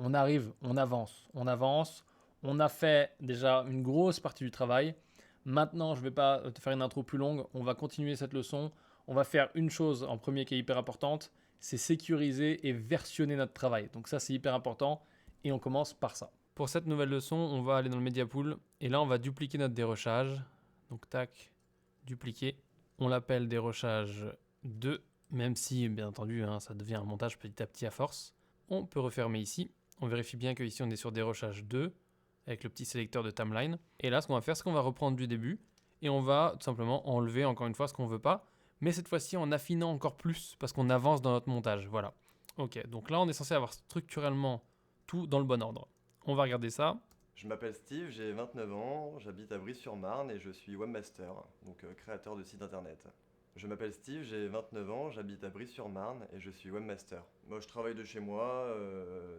on arrive, on avance, on avance. On a fait déjà une grosse partie du travail. Maintenant, je ne vais pas te faire une intro plus longue. On va continuer cette leçon. On va faire une chose en premier qui est hyper importante, c'est sécuriser et versionner notre travail. Donc ça, c'est hyper important et on commence par ça. Pour cette nouvelle leçon, on va aller dans le Media Pool et là, on va dupliquer notre dérochage. Donc tac, dupliquer. On l'appelle dérochage 2, même si, bien entendu, ça devient un montage petit à petit à force. On peut refermer ici. On vérifie bien qu'ici, on est sur dérochage 2 avec le petit sélecteur de timeline. Et là, ce qu'on va faire, c'est qu'on va reprendre du début et on va tout simplement enlever encore une fois ce qu'on ne veut pas, mais cette fois-ci en affinant encore plus parce qu'on avance dans notre montage. Voilà. Ok, donc là, on est censé avoir structurellement tout dans le bon ordre. On va regarder ça. Je m'appelle Steve, j'ai 29 ans, j'habite à Brie-sur-Marne et je suis webmaster, donc créateur de site internet. Je m'appelle Steve, j'ai 29 ans, j'habite à Brie-sur-Marne et je suis webmaster. Moi, je travaille de chez moi,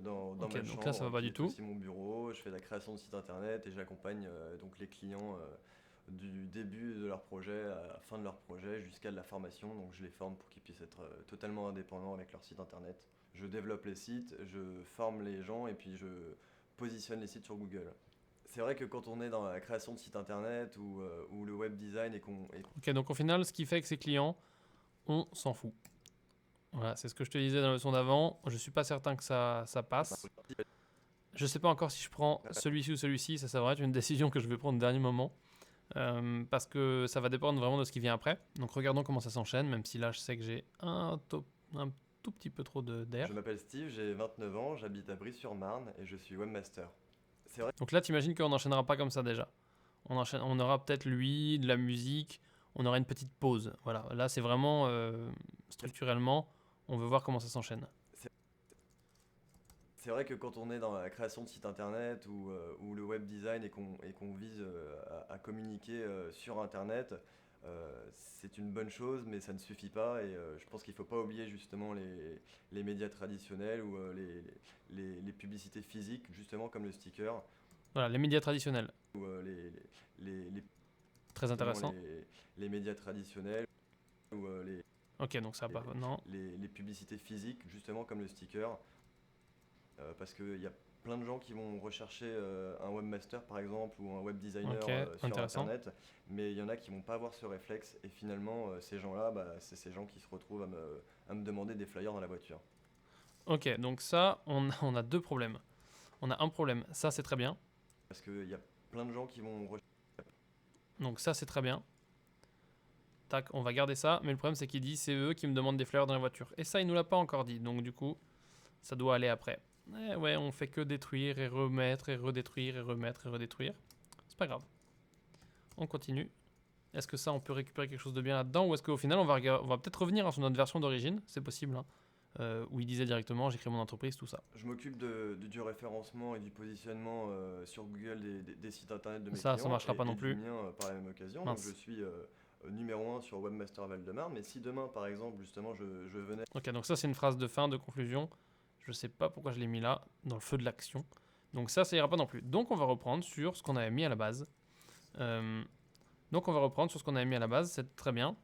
dans Ok, ma donc chambre, là, ça va pas qui du est tout. aussi mon bureau. Je fais la création de sites internet et j'accompagne donc les clients du début de leur projet à la fin de leur projet jusqu'à de la formation. Donc, je les forme pour qu'ils puissent être totalement indépendants avec leur site internet. Je développe les sites, je forme les gens et puis je positionne les sites sur Google. C'est vrai que quand on est dans la création de sites internet ou le web design et qu'on Ok, donc au final, ce qui fait que ces clients, on s'en fout. Voilà, c'est ce que je te disais dans la leçon d'avant. Je suis pas certain que ça passe. Je sais pas encore si je prends celui-ci ou celui-ci. Ça va être une décision que je vais prendre au dernier moment. Parce que ça va dépendre vraiment de ce qui vient après. Donc regardons comment ça s'enchaîne, même si là je sais que j'ai un tout petit peu trop d'air. Je m'appelle Steve, j'ai 29 ans, j'habite à Brie-sur-Marne et je suis webmaster. C'est vrai. Donc là, t'imagines qu'on n'enchaînera pas comme ça déjà. On aura peut-être lui, de la musique, on aura une petite pause. Voilà, là c'est vraiment structurellement, on veut voir comment ça s'enchaîne. C'est vrai que quand on est dans la création de sites internet ou le web design et qu'on vise à communiquer sur internet, c'est une bonne chose, mais ça ne suffit pas. Et je pense qu'il ne faut pas oublier justement les médias traditionnels ou les publicités physiques, justement comme le sticker, Voilà, les médias traditionnels, ou très justement intéressant. les médias traditionnels ou Ok, donc ça va pas, non. les publicités physiques, justement comme le sticker. Parce qu'il y a plein de gens qui vont rechercher un webmaster par exemple ou un web designer Ok, sur intéressant. internet, mais il y en a qui vont pas avoir ce réflexe et finalement ces gens-là, c'est ces gens qui se retrouvent à me demander des flyers dans la voiture. Ok, donc ça, on a deux problèmes. On a un problème, ça c'est très bien. Parce qu'il y a plein de gens qui vont Donc ça c'est très bien. Tac, on va garder ça. Mais le problème c'est qu'il dit c'est eux qui me demandent des fleurs dans la voiture. Et ça il nous l'a pas encore dit. Donc du coup, ça doit aller après. Eh ouais, on fait que détruire et remettre et redétruire et remettre et redétruire. C'est pas grave. On continue. Est-ce que ça, on peut récupérer quelque chose de bien là-dedans ou est-ce qu'au final, on va peut-être revenir sur notre version d'origine, c'est possible, hein, où il disait directement j'ai créé mon entreprise, tout ça. Je m'occupe du référencement et du positionnement sur Google des sites internet de mes Ça clients marchera pas non et du plus. mien par la même occasion. Donc je Mince. suis numéro 1 sur Webmaster Val-de-Marne. Mais si demain, par exemple, justement, je venais. Ok, donc ça, c'est une phrase de fin, de conclusion. Je sais pas pourquoi je l'ai mis là, dans le feu de l'action. Donc ça ira pas non plus. Donc on va reprendre sur ce qu'on avait mis à la base. Donc on va reprendre sur ce qu'on avait mis à la base, c'est très bien.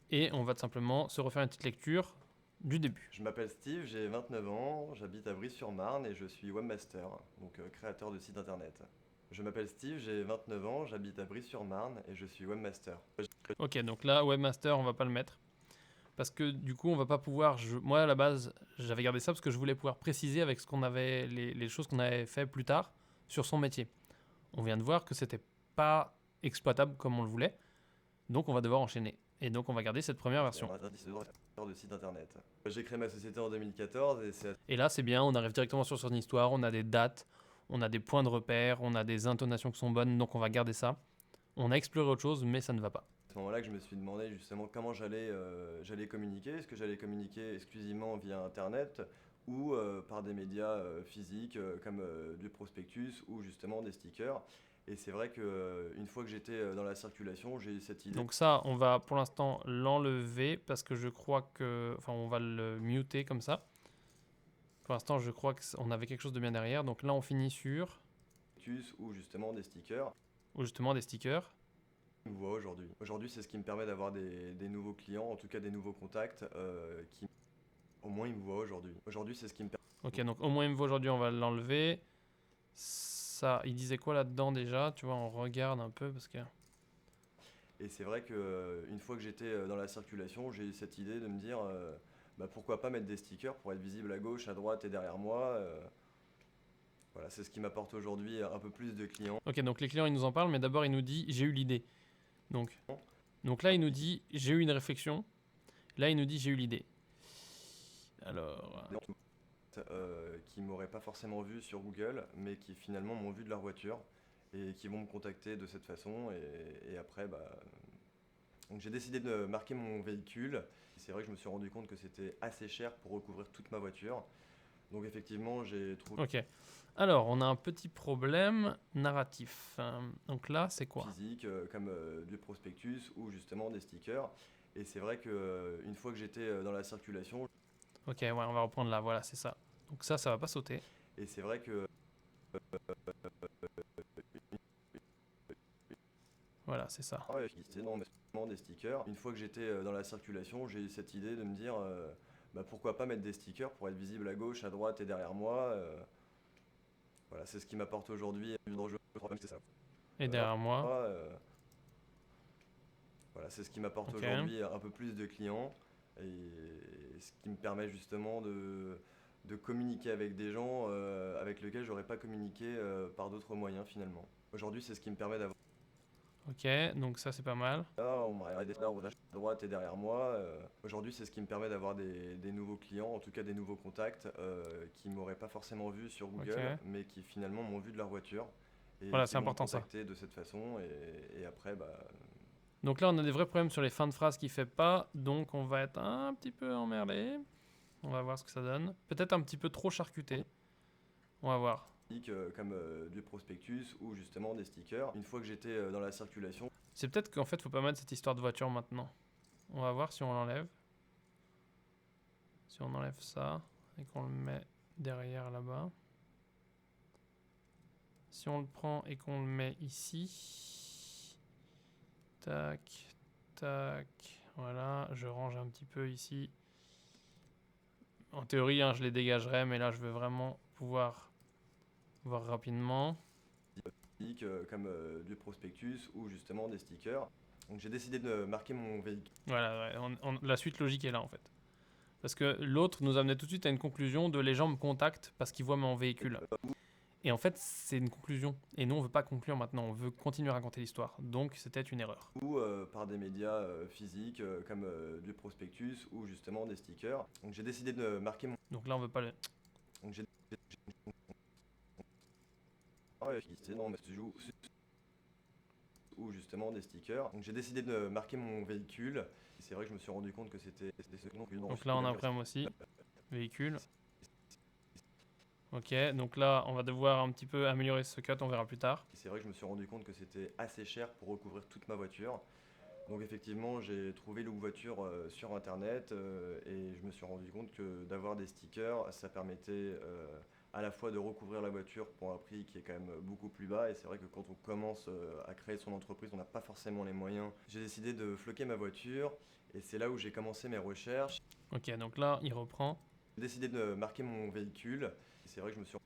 Et on va tout simplement se refaire une petite lecture du début. Je m'appelle Steve, j'ai 29 ans, j'habite à Brie-sur-Marne et je suis webmaster, donc créateur de site internet. Je m'appelle Steve, j'ai 29 ans, j'habite à Brie-sur-Marne et je suis webmaster. Ok, donc là, Webmaster, on va pas le mettre. Parce que du coup, on va pas pouvoir. Moi, à la base, j'avais gardé ça parce que je voulais pouvoir préciser avec ce qu'on avait, les choses qu'on avait fait plus tard sur son métier. On vient de voir que c'était pas exploitable comme on le voulait. Donc, on va devoir enchaîner. Et donc, on va garder cette première version. Créateur de site internet. J'ai créé ma société en 2014 et c'est Et là, c'est bien, on arrive directement sur son histoire, on a des dates, on a des points de repère, on a des intonations qui sont bonnes, donc on va garder ça. On a exploré autre chose, mais ça ne va pas. à ce moment-là que je me suis demandé justement comment j'allais communiquer. Est-ce que j'allais communiquer exclusivement via internet ou par des médias physiques comme du prospectus ou justement des stickers. Et c'est vrai que une fois que j'étais dans la circulation, j'ai eu cette idée. Donc ça, on va pour l'instant l'enlever parce que je crois que... Enfin, on va le muter comme ça. Pour l'instant, je crois qu'on avait quelque chose de bien derrière. Donc là, on finit sur... Ou justement des stickers. Ou justement des stickers. On voit aujourd'hui. Aujourd'hui, c'est ce qui me permet d'avoir des nouveaux clients, en tout cas des nouveaux contacts Au moins, il me voit aujourd'hui. Aujourd'hui, c'est ce qui me permet. Ok, donc au moins il me voit aujourd'hui, on va l'enlever. Ça, il disait quoi là-dedans déjà? Tu vois, on regarde un peu parce que... Et c'est vrai que une fois que j'étais dans la circulation, j'ai eu cette idée de me dire bah, pourquoi pas mettre des stickers pour être visible à gauche, à droite et derrière moi. Voilà, c'est ce qui m'apporte aujourd'hui un peu plus de clients. Ok, donc les clients, ils nous en parlent, mais d'abord, il nous dit, j'ai eu l'idée. Donc, donc là, il nous dit, j'ai eu une réflexion. Là, il nous dit, j'ai eu l'idée. Alors, Qui m'auraient pas forcément vu sur Google, mais qui finalement m'ont vu de leur voiture et qui vont me contacter de cette façon. Et après, bah, donc j'ai décidé de marquer mon véhicule. C'est vrai que je me suis rendu compte que c'était assez cher pour recouvrir toute ma voiture. Donc effectivement, j'ai trouvé ok. Alors, on a un petit problème narratif. Donc là, c'est quoi? physique comme du prospectus ou justement des stickers. Et c'est vrai que une fois que j'étais dans la circulation, Ok, ouais, on va reprendre là, voilà, c'est ça. Donc ça va pas sauter. et c'est vrai que Voilà, c'est ça. ouais, c'est énormément des stickers. Une fois que j'étais dans la circulation, j'ai eu cette idée de me dire bah, pourquoi pas mettre des stickers pour être visible à gauche, à droite et derrière moi. Voilà, c'est ce qui m'apporte aujourd'hui du dangereux. C'est ça. Et derrière moi. Voilà, c'est ce qui m'apporte Ok. aujourd'hui un peu plus de clients et ce qui me permet justement de communiquer avec des gens avec lesquels j'aurais pas communiqué par d'autres moyens finalement. Aujourd'hui, c'est ce qui me permet d'avoir. Ok, donc ça, c'est pas mal. On m'a arrêté à droite et derrière moi. Aujourd'hui, c'est ce qui me permet d'avoir des nouveaux clients, en tout cas des nouveaux contacts qui m'auraient pas forcément vu sur Google, Ok. mais qui finalement m'ont vu de leur voiture et Voilà, qui c'est vont me important ça. contacter de cette façon. Et après, bah, Donc là, on a des vrais problèmes sur les fins de phrases qu'il fait pas. Donc on va être un petit peu emmerdé. On va voir ce que ça donne. Peut-être un petit peu trop charcuté. On va voir. comme du prospectus ou justement des stickers. Une fois que j'étais dans la circulation, C'est peut-être qu'en fait, faut pas mettre cette histoire de voiture maintenant. On va voir si on l'enlève. Si on enlève ça et qu'on le met derrière là-bas. Si on le prend et qu'on le met ici. Tac, tac. Voilà, je range un petit peu ici. En théorie, hein, je les dégagerai, mais là, je veux vraiment pouvoir voir rapidement. comme du prospectus ou justement des stickers. Donc j'ai décidé de marquer mon véhicule. Voilà, ouais, la suite logique est là en fait. Parce que l'autre nous amenait tout de suite à une conclusion de les gens me contactent parce qu'ils voient mon véhicule. Et en fait, c'est une conclusion. Et nous, on veut pas conclure maintenant, on veut continuer à raconter l'histoire. Donc, c'était une erreur. Ou par des médias physiques comme du prospectus ou justement des stickers. Donc j'ai décidé de marquer mon. Donc là, on veut pas le... Donc j'ai. Ouais, c'est non, mais ou justement des stickers. Donc j'ai décidé de marquer mon véhicule. C'est vrai que je me suis rendu compte que c'était ce nom. Donc là, on a un problème aussi. Véhicule. Ok, donc là, on va devoir un petit peu améliorer ce cut, on verra plus tard. C'est vrai que je me suis rendu compte que c'était assez cher pour recouvrir toute ma voiture. Donc effectivement, j'ai trouvé Look Voiture sur internet et je me suis rendu compte que d'avoir des stickers, ça permettait à la fois de recouvrir la voiture pour un prix qui est quand même beaucoup plus bas. Et c'est vrai que quand on commence à créer son entreprise, on n'a pas forcément les moyens. J'ai décidé de floquer ma voiture et c'est là où j'ai commencé mes recherches. Ok, donc là, il reprend. J'ai décidé de marquer mon véhicule. Et c'est vrai que je me suis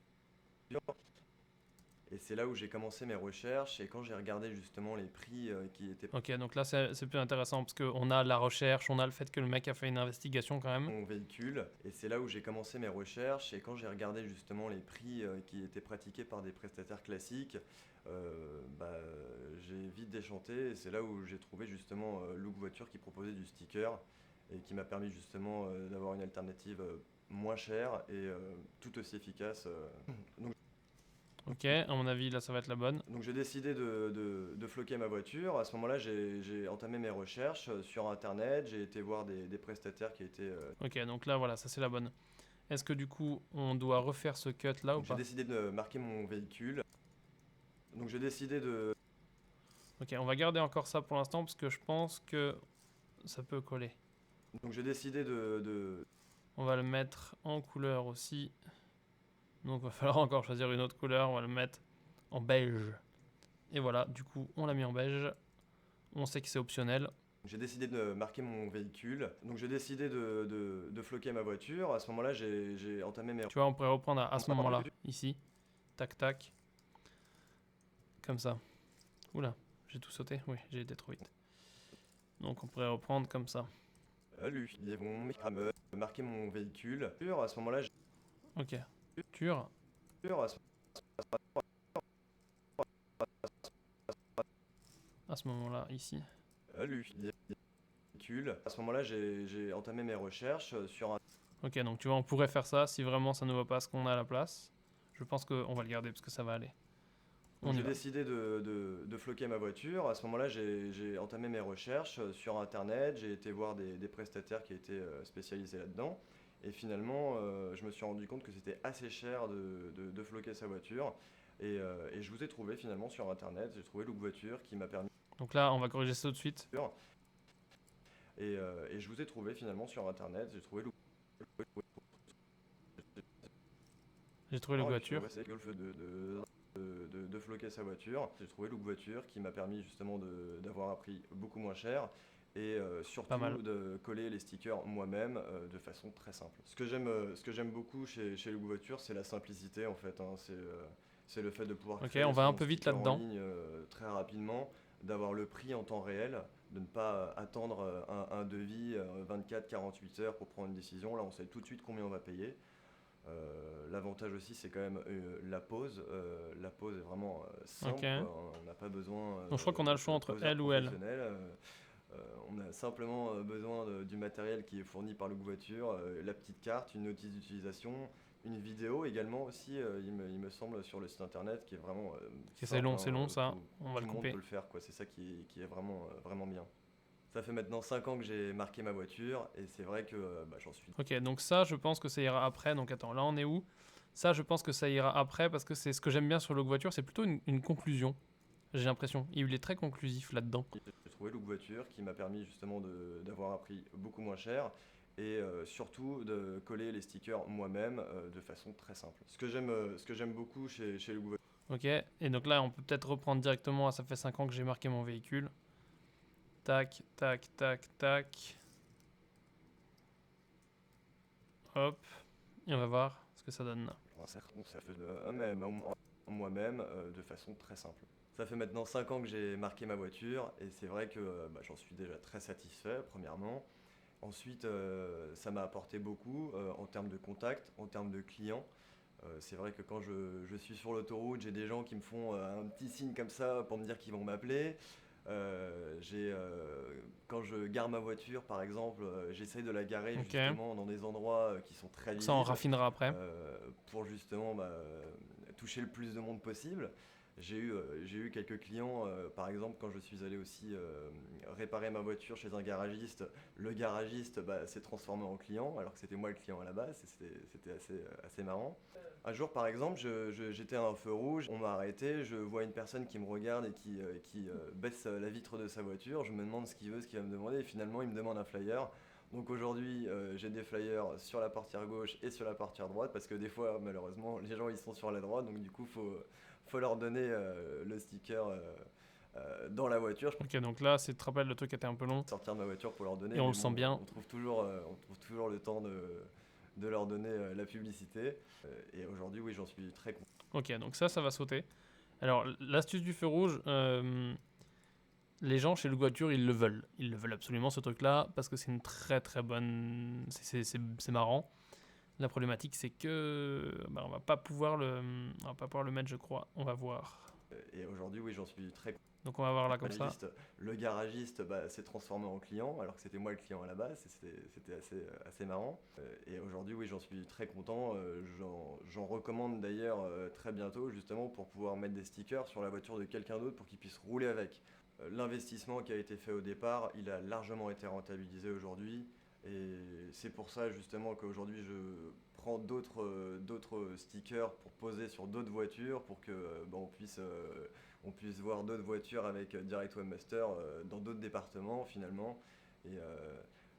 Et c'est là où j'ai commencé mes recherches et quand j'ai regardé justement les prix qui étaient Ok, donc là, c'est plus intéressant parce qu'on a la recherche, on a le fait que le mec a fait une investigation quand même. mon véhicule, et c'est là où j'ai commencé mes recherches et quand j'ai regardé justement les prix qui étaient pratiqués par des prestataires classiques, bah, j'ai vite déchanté et c'est là où j'ai trouvé justement Look Voiture qui proposait du sticker et qui m'a permis justement d'avoir une alternative moins chère et tout aussi efficace. Donc Ok, à mon avis, là, ça va être la bonne. Donc j'ai décidé de floquer ma voiture. À ce moment-là, j'ai entamé mes recherches sur Internet. J'ai été voir des prestataires qui étaient. Ok, donc là, voilà, ça c'est la bonne. Est-ce que du coup, on doit refaire ce cut là ou J'ai pas? décidé de marquer mon véhicule. Donc j'ai décidé de. Ok, on va garder encore ça pour l'instant parce que je pense que ça peut coller. Donc j'ai décidé On va le mettre en couleur aussi. Donc il va falloir encore choisir une autre couleur. On va le mettre en beige. Et voilà, du coup, on l'a mis en beige. On sait que c'est optionnel. J'ai décidé de marquer mon véhicule, donc j'ai décidé de floquer ma voiture. À ce moment-là, j'ai entamé mes... Tu vois, on pourrait reprendre à ce moment-là, ici. Tac, tac. Comme ça. Oula, j'ai tout sauté. Oui, j'ai été trop vite. Donc on pourrait reprendre comme ça. Lui, ils vont marquer mon véhicule. À ce moment-là, Ok. Voiture. À ce moment-là, ici. Lui, véhicule. À ce moment-là, j'ai entamé mes recherches sur un... Ok, donc tu vois, on pourrait faire ça si vraiment ça ne va pas ce qu'on a à la place. Je pense qu'on va le garder parce que ça va aller. Donc On y j'ai va. décidé de floquer ma voiture. À ce moment-là, j'ai entamé mes recherches sur Internet. J'ai été voir des prestataires qui étaient spécialisés là-dedans. Et finalement, je me suis rendu compte que c'était assez cher de floquer sa voiture. Et je vous ai trouvé finalement sur Internet. J'ai trouvé Look Voiture qui m'a permis... Donc là, on va corriger ça tout de suite. Et je vous ai trouvé finalement sur Internet. J'ai trouvé Look J'ai trouvé la voiture. C'est Golf de floquer sa voiture. J'ai trouvé Look Voiture qui m'a permis justement d'avoir un prix beaucoup moins cher et surtout de coller les stickers moi-même de façon très simple. Ce que j'aime beaucoup chez Look Voiture, c'est la simplicité en fait. Hein. C'est le fait de pouvoir créer on va un son peu vite sticker là-dedans. en ligne très rapidement, d'avoir le prix en temps réel, de ne pas attendre un devis 24-48 heures pour prendre une décision. Là, on sait tout de suite combien on va payer. L'avantage aussi, c'est quand même la pause. La pause est vraiment simple. Ok. On n'a pas besoin. Donc je crois qu'on a le choix entre elle ou elle. On a simplement besoin du matériel qui est fourni par Look Voiture, la petite carte, une notice d'utilisation, une vidéo également aussi, il me semble, sur le site internet, qui est vraiment C'est long, ça. tout, On va tout le le monde couper. peut le faire, quoi. C'est ça qui est vraiment, vraiment bien. Ça fait maintenant 5 ans que j'ai marqué ma voiture et c'est vrai que j'en suis... Ok, donc ça, je pense que ça ira après. Donc attends, là on est où? Ça, je pense que ça ira après parce que c'est ce que j'aime bien sur Look Voiture, c'est plutôt une conclusion. J'ai l'impression. Il est très conclusif là-dedans. J'ai trouvé Look Voiture qui m'a permis justement d'avoir un prix beaucoup moins cher et surtout de coller les stickers moi-même de façon très simple. Ce que j'aime beaucoup chez Look Voiture... Ok, et donc là, on peut peut-être reprendre directement. Ça fait 5 ans que j'ai marqué mon véhicule. Tac, tac, tac, tac. Hop. Et on va voir ce que ça donne. Ça fait moi-même de façon très simple. Ça fait maintenant 5 ans que j'ai marqué ma voiture et c'est vrai que j'en suis déjà très satisfait, premièrement. Ensuite, ça m'a apporté beaucoup en termes de contacts, en termes de clients. C'est vrai que quand je suis sur l'autoroute, j'ai des gens qui me font un petit signe comme ça pour me dire qu'ils vont m'appeler. Quand je gare ma voiture, par exemple, j'essaye de la garer justement dans des endroits qui sont très visibles. Ça, on raffinera après. Pour justement toucher le plus de monde possible. J'ai eu quelques clients, par exemple, quand je suis allé aussi réparer ma voiture chez un garagiste, le garagiste s'est transformé en client, alors que c'était moi le client à la base, et c'était assez marrant. Un jour, par exemple, j'étais à un feu rouge, on m'a arrêté, je vois une personne qui me regarde et qui baisse la vitre de sa voiture, je me demande ce qu'il veut, ce qu'il va me demander, et finalement, il me demande un flyer. Donc aujourd'hui, j'ai des flyers sur la portière gauche et sur la portière droite, parce que des fois, malheureusement, les gens ils sont sur la droite, donc du coup, faut leur donner le sticker dans la voiture. Ok, donc là, tu te rappelles, le truc était un peu long. Sortir de ma voiture pour leur donner. Et on le sent bien. On trouve toujours le temps de leur donner la publicité. Et aujourd'hui, oui, j'en suis très content. Ok, donc ça va sauter. Alors, l'astuce du feu rouge, les gens chez Look Voiture, ils le veulent. Ils le veulent absolument, ce truc-là, parce que c'est une très très bonne... C'est marrant. La problématique, c'est que on va pas pouvoir le mettre, je crois. On va voir. Et aujourd'hui, oui, j'en suis très content. Donc on va voir là comme ça. Le garagiste s'est transformé en client, alors que c'était moi le client à la base, c'était assez marrant. Et aujourd'hui, oui, j'en suis très content. J'en recommande d'ailleurs très bientôt, justement, pour pouvoir mettre des stickers sur la voiture de quelqu'un d'autre pour qu'il puisse rouler avec. L'investissement qui a été fait au départ, il a largement été rentabilisé aujourd'hui. Et c'est pour ça justement qu'aujourd'hui je prends d'autres stickers pour poser sur d'autres voitures pour que on puisse voir d'autres voitures avec Direct Webmaster dans d'autres départements finalement. Et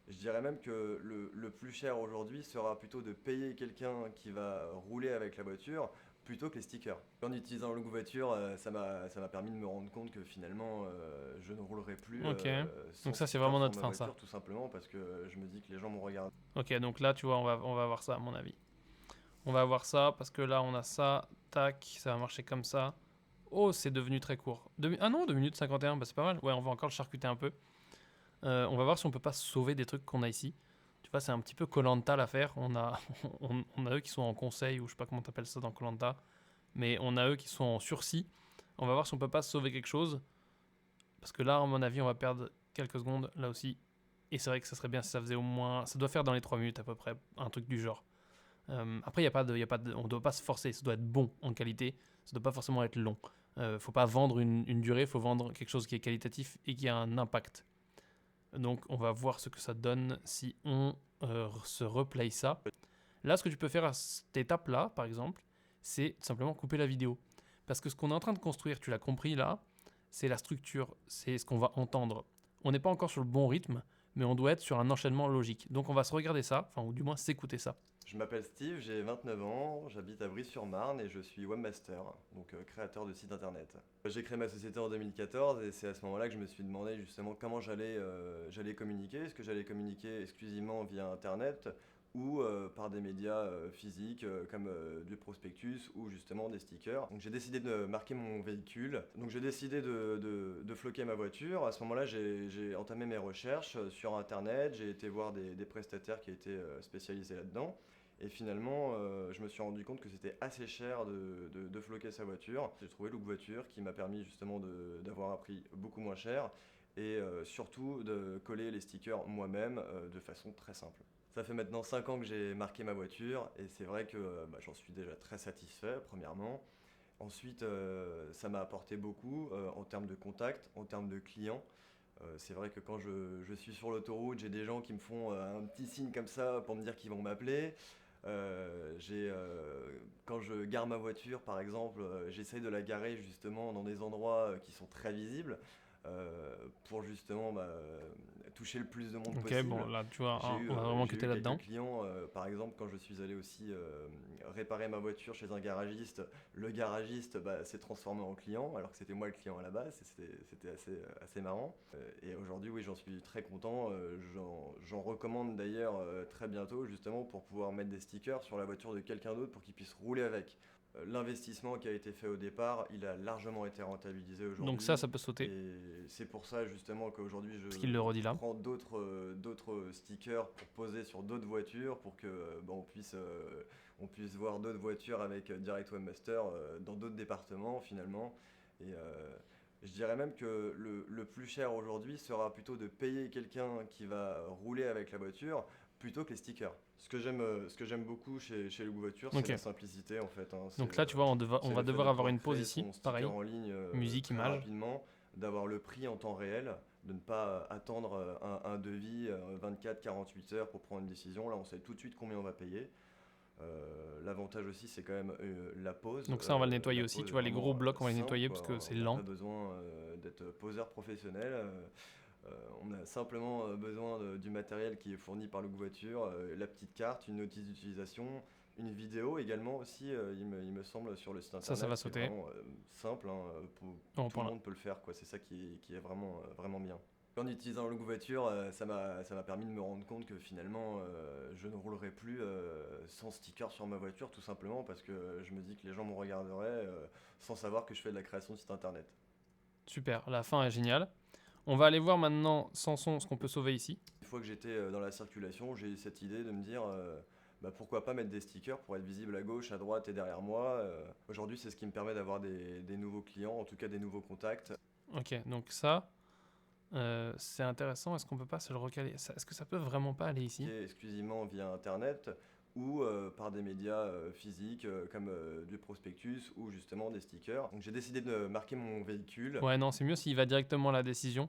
je dirais même que le plus cher aujourd'hui sera plutôt de payer quelqu'un qui va rouler avec la voiture plutôt que les stickers. En utilisant le look voiture, ça m'a permis de me rendre compte que finalement, je ne roulerai plus Ok. sans Donc ça, c'est sticker vraiment sur notre ma fin, voiture, ça. tout simplement parce que je me dis que les gens m'ont regardé. Ok, donc là, tu vois, on va voir ça, à mon avis. On va voir ça, parce que là, on a ça. Tac, ça va marcher comme ça. Oh, c'est devenu très court. Ah non, 2 minutes 51, bah c'est pas mal. Ouais, on va encore le charcuter un peu. On va voir si on peut pas sauver des trucs qu'on a ici. Tu vois, c'est un petit peu koh l'affaire. On a eux qui sont en conseil, ou je sais pas comment t'appelles ça dans koh, mais on a eux qui sont en sursis. On va voir si on peut pas sauver quelque chose. Parce que là, à mon avis, on va perdre quelques secondes, là aussi. Et c'est vrai que ça serait bien si ça faisait au moins... Ça doit faire dans les 3 minutes à peu près, un truc du genre. Après, on ne doit pas se forcer. Ça doit être bon en qualité. Ça ne doit pas forcément être long. Faut pas vendre une durée, faut vendre quelque chose qui est qualitatif et qui a un impact. Donc, on va voir ce que ça donne si on se replay ça. Là, ce que tu peux faire à cette étape-là, par exemple, c'est simplement couper la vidéo. Parce que ce qu'on est en train de construire, tu l'as compris là, c'est la structure, c'est ce qu'on va entendre. On n'est pas encore sur le bon rythme, mais on doit être sur un enchaînement logique. Donc on va se regarder ça, enfin ou du moins s'écouter ça. Je m'appelle Steve, j'ai 29 ans, j'habite à Brie-sur-Marne et je suis webmaster, donc créateur de site internet. J'ai créé ma société en 2014 et c'est à ce moment-là que je me suis demandé justement comment j'allais communiquer. Est-ce que j'allais communiquer exclusivement via internet ou par des médias physiques comme du prospectus ou justement des stickers. Donc j'ai décidé de marquer mon véhicule. Donc j'ai décidé de floquer ma voiture. À ce moment-là, j'ai entamé mes recherches sur internet. J'ai été voir des prestataires qui étaient spécialisés là-dedans. Et finalement, je me suis rendu compte que c'était assez cher de floquer sa voiture. J'ai trouvé Look Voiture qui m'a permis justement d'avoir un prix beaucoup moins cher et surtout de coller les stickers moi-même de façon très simple. Ça fait maintenant 5 ans que j'ai marqué ma voiture et c'est vrai que j'en suis déjà très satisfait, premièrement. Ensuite, ça m'a apporté beaucoup en termes de contacts, en termes de clients. C'est vrai que quand je suis sur l'autoroute, j'ai des gens qui me font un petit signe comme ça pour me dire qu'ils vont m'appeler. Quand je gare ma voiture, par exemple, j'essaye de la garer justement dans des endroits qui sont très visibles pour justement toucher le plus de monde Ok, bon possible. là tu vois, J'ai eu, on va euh, vraiment j'ai cuter eu quelques là-dedans. clients, par exemple, quand je suis allé aussi réparer ma voiture chez un garagiste, le garagiste s'est transformé en client, alors que c'était moi le client à la base, et c'était assez marrant. Et aujourd'hui, oui, j'en suis très content. J'en recommande d'ailleurs très bientôt, justement, pour pouvoir mettre des stickers sur la voiture de quelqu'un d'autre pour qu'il puisse rouler avec. L'investissement qui a été fait au départ, il a largement été rentabilisé Donc ça aujourd'hui. peut sauter, Et c'est pour ça justement qu'aujourd'hui parce qu'il le redit je là. prends d'autres stickers pour poser sur d'autres voitures pour que on puisse voir d'autres voitures avec Direct Webmaster dans d'autres départements finalement. Et je dirais même que le plus cher aujourd'hui sera plutôt de payer quelqu'un qui va rouler avec la voiture plutôt que les stickers. Ce que j'aime beaucoup chez Look Voiture, c'est Ok, la simplicité en fait, hein. donc là tu vois, on C'est va le fait devoir de avoir pouvoir une pause créer ici, son sticker pareil, en ligne musique, très image. rapidement, d'avoir le prix en temps réel, de ne pas attendre un devis 24-48 heures pour prendre une décision. Là, on sait tout de suite combien on va payer. L'avantage aussi, c'est quand même Donc ça on va le nettoyer la aussi, tu pose vois les vraiment gros blocs on va les simple, nettoyer parce que quoi. c'est On n'a lent. pas besoin d'être poseur professionnel. On a simplement besoin du matériel qui est fourni par Look Voiture, la petite carte, une notice d'utilisation, une vidéo également aussi, il me semble, sur le site Ça internet, va qui est sauter. vraiment simple, hein, On tout reprend le là. monde peut le faire, quoi. C'est ça qui est vraiment, vraiment bien. En utilisant Look Voiture, ça m'a permis de me rendre compte que finalement, je ne roulerai plus sans sticker sur ma voiture, tout simplement parce que je me dis que les gens me regarderaient sans savoir que je fais de la création de site internet. Super, la fin est géniale. On va aller voir maintenant sans son ce qu'on peut sauver ici. Une fois que j'étais dans la circulation, j'ai eu cette idée de me dire pourquoi pas mettre des stickers pour être visible à gauche, à droite et derrière moi. Aujourd'hui, c'est ce qui me permet d'avoir des nouveaux clients, en tout cas des nouveaux contacts. Ok, donc ça, c'est intéressant. Est-ce qu'on peut pas se le recaler? Est-ce que ça peut vraiment pas aller ici? Exclusivement via internet ou par des médias physiques comme du prospectus ou justement des stickers. Donc j'ai décidé de marquer mon véhicule. Ouais, non, c'est mieux s'il va directement à la décision.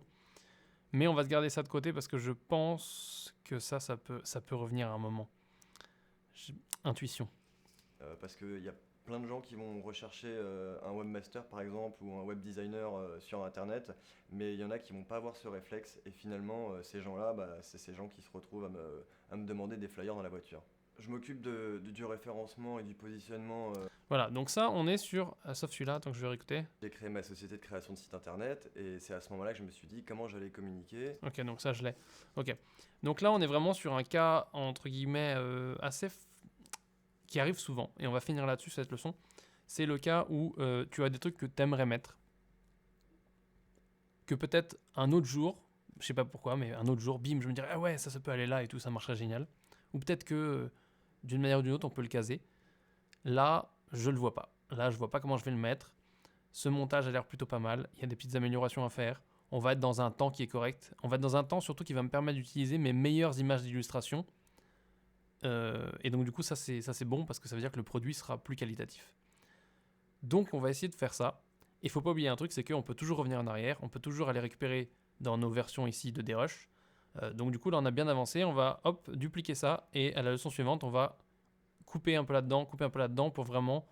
Mais on va se garder ça de côté parce que je pense que ça peut revenir à un moment. J'ai- Intuition. Parce qu'il y a plein de gens qui vont rechercher un webmaster par exemple ou un web designer sur internet, mais il y en a qui vont pas avoir ce réflexe et finalement ces gens-là, c'est ces gens qui se retrouvent à me demander des flyers dans la voiture. Je m'occupe du référencement et du positionnement. Voilà, donc ça, on est sur, sauf celui-là, tant que je vais réécouter. J'ai créé ma société de création de site internet et c'est à ce moment-là que je me suis dit comment j'allais communiquer. Ok, donc ça, je l'ai. Ok. Donc là, on est vraiment sur un cas, entre guillemets, qui arrive souvent. Et on va finir là-dessus, cette leçon. C'est le cas où tu as des trucs que tu aimerais mettre. Que peut-être un autre jour, je sais pas pourquoi, mais un autre jour, bim, je me dirais, ah ouais, ça peut aller là et tout, ça marcherait génial. Ou peut-être que d'une manière ou d'une autre, on peut le caser. Là, je le vois pas. Là, je vois pas comment je vais le mettre. Ce montage a l'air plutôt pas mal. Il y a des petites améliorations à faire. On va être dans un temps qui est correct. On va être dans un temps surtout qui va me permettre d'utiliser mes meilleures images d'illustration. Et donc du coup, ça c'est bon parce que ça veut dire que le produit sera plus qualitatif. Donc on va essayer de faire ça. Il ne faut pas oublier un truc, c'est qu'on peut toujours revenir en arrière. On peut toujours aller récupérer dans nos versions ici de Derush. Donc du coup, là, on a bien avancé. On va, hop, dupliquer ça. Et à la leçon suivante, on va couper un peu là-dedans pour vraiment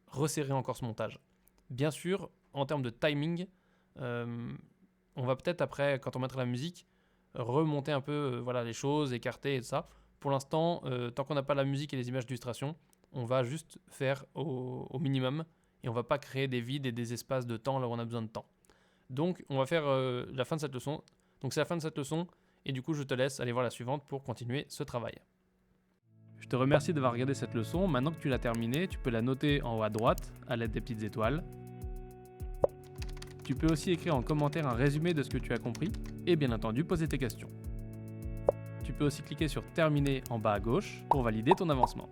resserrer encore ce montage. Bien sûr, en termes de timing, on va peut-être après, quand on mettra la musique, remonter un peu voilà, les choses, écarter et tout ça. Pour l'instant, tant qu'on n'a pas la musique et les images d'illustration, on va juste faire au minimum et on ne va pas créer des vides et des espaces de temps là où on a besoin de temps. Donc, on va faire la fin de cette leçon. Donc, c'est la fin de cette leçon et du coup, je te laisse aller voir la suivante pour continuer ce travail. Je te remercie d'avoir regardé cette leçon. Maintenant que tu l'as terminée, tu peux la noter en haut à droite à l'aide des petites étoiles. Tu peux aussi écrire en commentaire un résumé de ce que tu as compris et bien entendu poser tes questions. Tu peux aussi cliquer sur terminer en bas à gauche pour valider ton avancement.